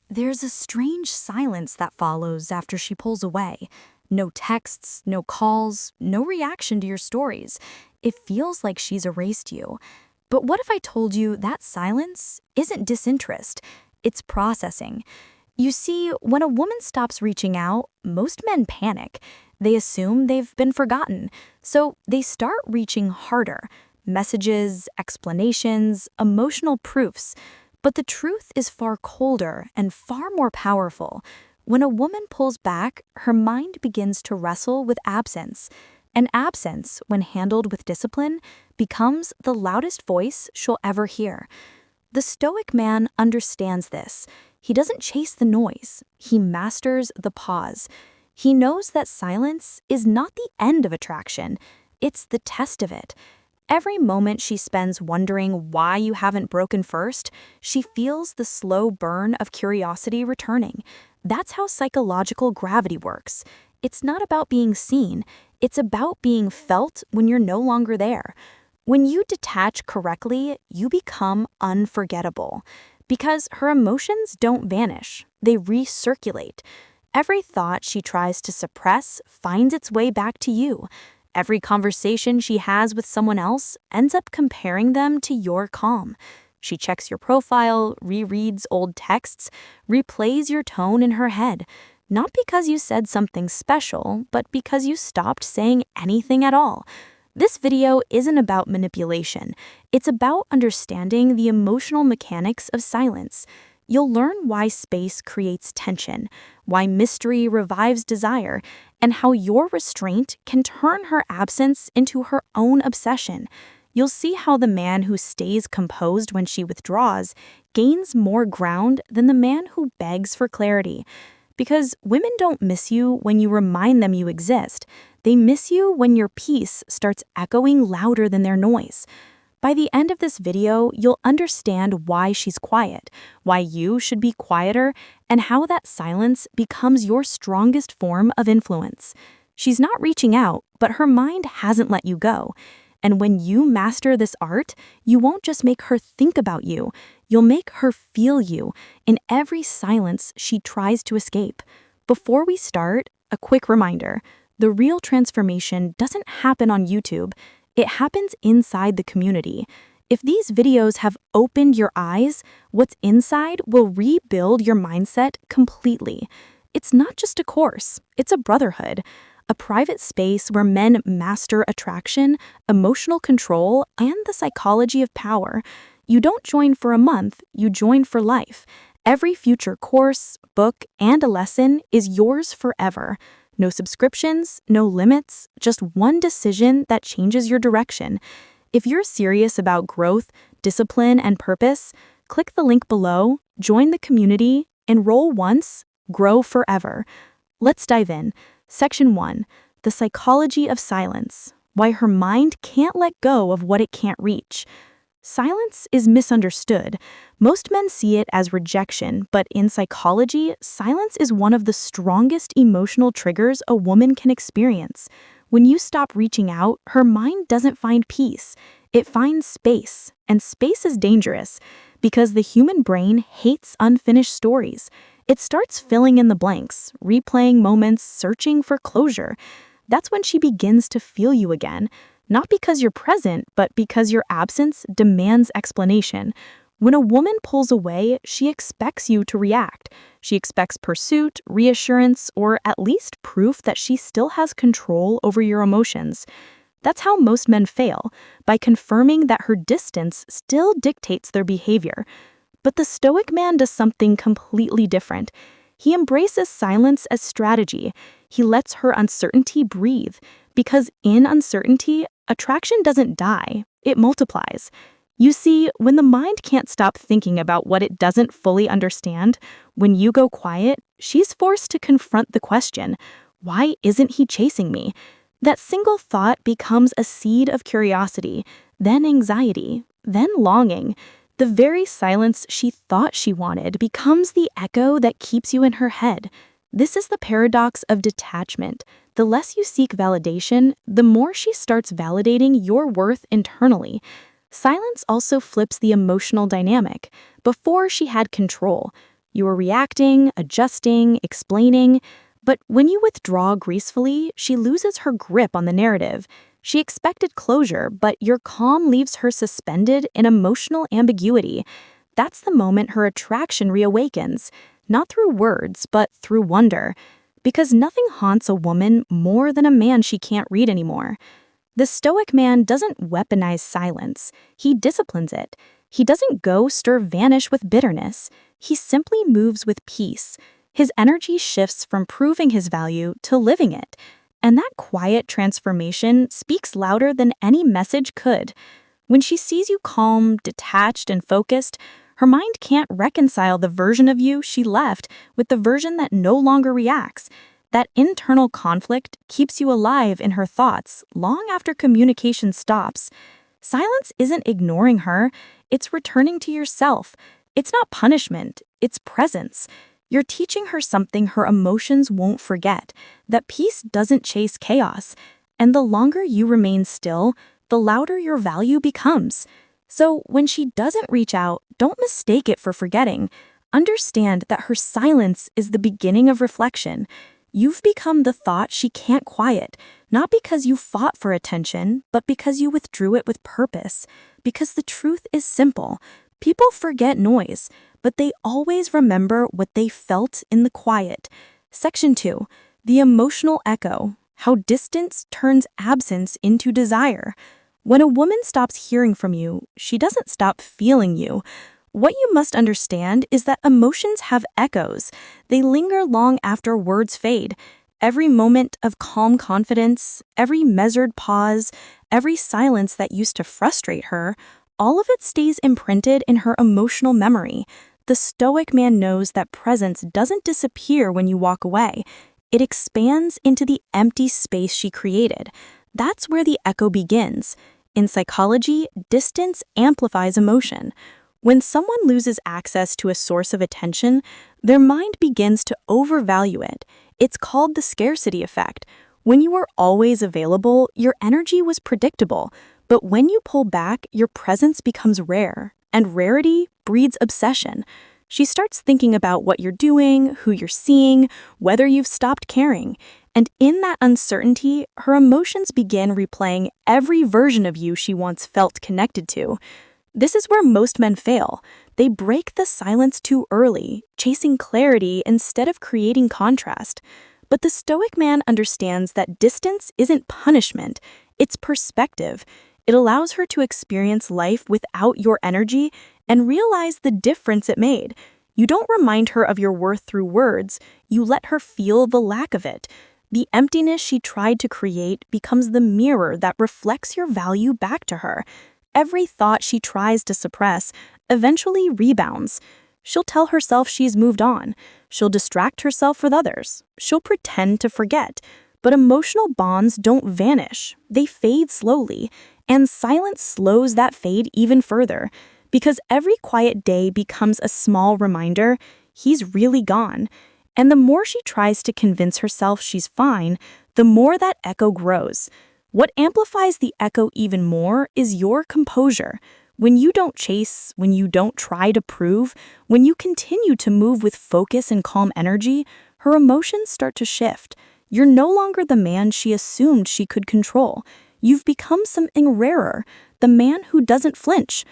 There's a strange silence that follows after she pulls away. No texts, no calls, no reaction to your stories. It feels like she's erased you. But what if I told you that silence isn't disinterest? It's processing. You see, when a woman stops reaching out, most men panic. They assume they've been forgotten, so they start reaching harder. Messages, explanations, emotional proofs. But the truth is far colder and far more powerful. When a woman pulls back, her mind begins to wrestle with absence. And absence, when handled with discipline, becomes the loudest voice she'll ever hear. The Stoic man understands this. He doesn't chase the noise, he masters the pause. He knows that silence is not the end of attraction, it's the test of it. Every moment she spends wondering why you haven't broken first, she feels the slow burn of curiosity returning. That's how psychological gravity works. It's not about being seen, it's about being felt when you're no longer there. When you detach correctly, you become unforgettable. Because her emotions don't vanish, they recirculate. Every thought she tries to suppress finds its way back to you. Every conversation she has with someone else ends up comparing them to your calm. She checks your profile, rereads old texts, replays your tone in her head. Not because you said something special, but because you stopped saying anything at all. This video isn't about manipulation. It's about understanding the emotional mechanics of silence. You'll learn why space creates tension, why mystery revives desire, and how your restraint can turn her absence into her own obsession. You'll see how the man who stays composed when she withdraws gains more ground than the man who begs for clarity. Because women don't miss you when you remind them you exist. They miss you when your peace starts echoing louder than their noise. By the end of this video, you'll understand why she's quiet, why you should be quieter, and how that silence becomes your strongest form of influence. She's not reaching out, but her mind hasn't let you go. And when you master this art, you won't just make her think about you, you'll make her feel you in every silence she tries to escape. Before we start, a quick reminder. The real transformation doesn't happen on YouTube. It happens inside the community. If these videos have opened your eyes, what's inside will rebuild your mindset completely. It's not just a course, it's a brotherhood. A private space where men master attraction, emotional control, and the psychology of power. You don't join for a month, you join for life. Every future course, book, and a lesson is yours forever. No subscriptions, no limits, just one decision that changes your direction. If you're serious about growth, discipline, and purpose, click the link below, join the community, enroll once, grow forever. Let's dive in. Section 1. The Psychology of Silence. Why her mind can't let go of what it can't reach. Silence is misunderstood. Most men see it as rejection, but in psychology, silence is one of the strongest emotional triggers a woman can experience. When you stop reaching out, her mind doesn't find peace. It finds space, and space is dangerous because the human brain hates unfinished stories. It starts filling in the blanks, replaying moments, searching for closure. That's when she begins to feel you again. Not because you're present, but because your absence demands explanation. When a woman pulls away, she expects you to react. She expects pursuit, reassurance, or at least proof that she still has control over your emotions. That's how most men fail, by confirming that her distance still dictates their behavior. But the Stoic man does something completely different. He embraces silence as strategy. He lets her uncertainty breathe, because in uncertainty, attraction doesn't die, it multiplies. You see, when the mind can't stop thinking about what it doesn't fully understand, when you go quiet, she's forced to confront the question, why isn't he chasing me? That single thought becomes a seed of curiosity, then anxiety, then longing. The very silence she thought she wanted becomes the echo that keeps you in her head. This is the paradox of detachment. The less you seek validation, the more she starts validating your worth internally. Silence also flips the emotional dynamic. Before she had control, You are reacting, adjusting, explaining. But when you withdraw gracefully, she loses her grip on the narrative. She expected closure, but your calm leaves her suspended in emotional ambiguity. That's the moment her attraction reawakens, not through words, but through wonder. Because nothing haunts a woman more than a man she can't read anymore. The stoic man doesn't weaponize silence, he disciplines it. He doesn't ghost or vanish with bitterness. He simply moves with peace. His energy shifts from proving his value to living it. And that quiet transformation speaks louder than any message could. When she sees you calm, detached, and focused, her mind can't reconcile the version of you she left with the version that no longer reacts. That internal conflict keeps you alive in her thoughts long after communication stops. Silence isn't ignoring her, it's returning to yourself. It's not punishment, it's presence. You're teaching her something her emotions won't forget, that peace doesn't chase chaos. And the longer you remain still, the louder your value becomes. So when she doesn't reach out, don't mistake it for forgetting. Understand that her silence is the beginning of reflection. You've become the thought she can't quiet, not because you fought for attention, but because you withdrew it with purpose. Because the truth is simple. People forget noise, but they always remember what they felt in the quiet. Section 2. The emotional echo. How distance turns absence into desire. When a woman stops hearing from you, she doesn't stop feeling you. What you must understand is that emotions have echoes. They linger long after words fade. Every moment of calm confidence, every measured pause, every silence that used to frustrate her, all of it stays imprinted in her emotional memory. The stoic man knows that presence doesn't disappear when you walk away. It expands into the empty space she created. That's where the echo begins. In psychology, distance amplifies emotion. When someone loses access to a source of attention, their mind begins to overvalue it. It's called the scarcity effect. When you were always available, your energy was predictable. But when you pull back, your presence becomes rare. And rarity breeds obsession. She starts thinking about what you're doing, who you're seeing, whether you've stopped caring. And in that uncertainty, her emotions begin replaying every version of you she once felt connected to. This is where most men fail. They break the silence too early, chasing clarity instead of creating contrast. But the stoic man understands that distance isn't punishment, it's perspective. It allows her to experience life without your energy and realize the difference it made. You don't remind her of your worth through words, you let her feel the lack of it. The emptiness she tried to create becomes the mirror that reflects your value back to her. Every thought she tries to suppress eventually rebounds. She'll tell herself she's moved on. She'll distract herself with others. She'll pretend to forget. But emotional bonds don't vanish. They fade slowly. And silence slows that fade even further. Because every quiet day becomes a small reminder, he's really gone. And the more she tries to convince herself she's fine, the more that echo grows. What amplifies the echo even more is your composure. When you don't chase, when you don't try to prove, when you continue to move with focus and calm energy, her emotions start to shift. You're no longer the man she assumed she could control. You've become something rarer, the man who doesn't flinch.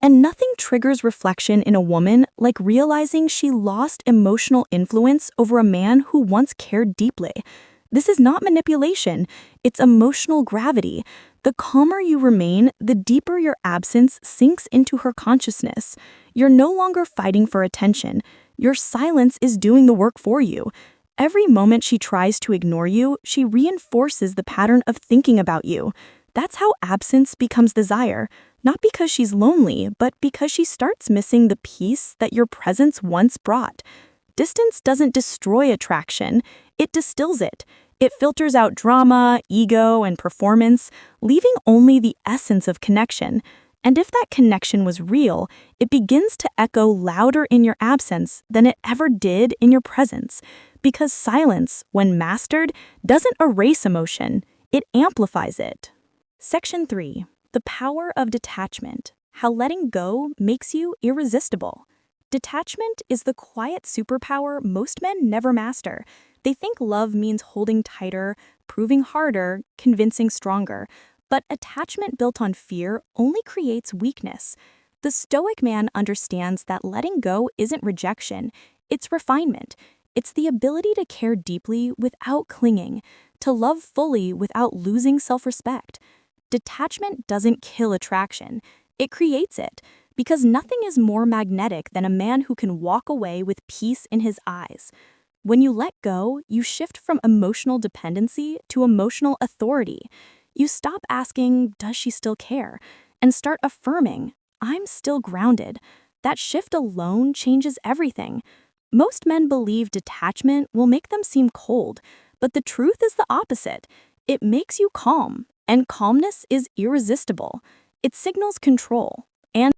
And nothing triggers reflection in a woman like realizing she lost emotional influence over a man who once cared deeply. This is not manipulation, it's emotional gravity. The calmer you remain, the deeper your absence sinks into her consciousness. You're no longer fighting for attention. Your silence is doing the work for you. Every moment she tries to ignore you, she reinforces the pattern of thinking about you. That's how absence becomes desire, not because she's lonely, but because she starts missing the peace that your presence once brought. Distance doesn't destroy attraction, it distills it. It filters out drama, ego, and performance, leaving only the essence of connection. And if that connection was real, it begins to echo louder in your absence than it ever did in your presence. Because silence, when mastered, doesn't erase emotion, it amplifies it. Section 3. The power of detachment. How letting go makes you irresistible. Detachment is the quiet superpower most men never master. They think love means holding tighter, proving harder, convincing stronger. But attachment built on fear only creates weakness. The stoic man understands that letting go isn't rejection, it's refinement. It's the ability to care deeply without clinging, to love fully without losing self-respect. Detachment doesn't kill attraction, it creates it, because nothing is more magnetic than a man who can walk away with peace in his eyes. When you let go, you shift from emotional dependency to emotional authority. You stop asking, does she still care? And start affirming, I'm still grounded. That shift alone changes everything. Most men believe detachment will make them seem cold, but the truth is the opposite. It makes you calm, and calmness is irresistible. It signals control. And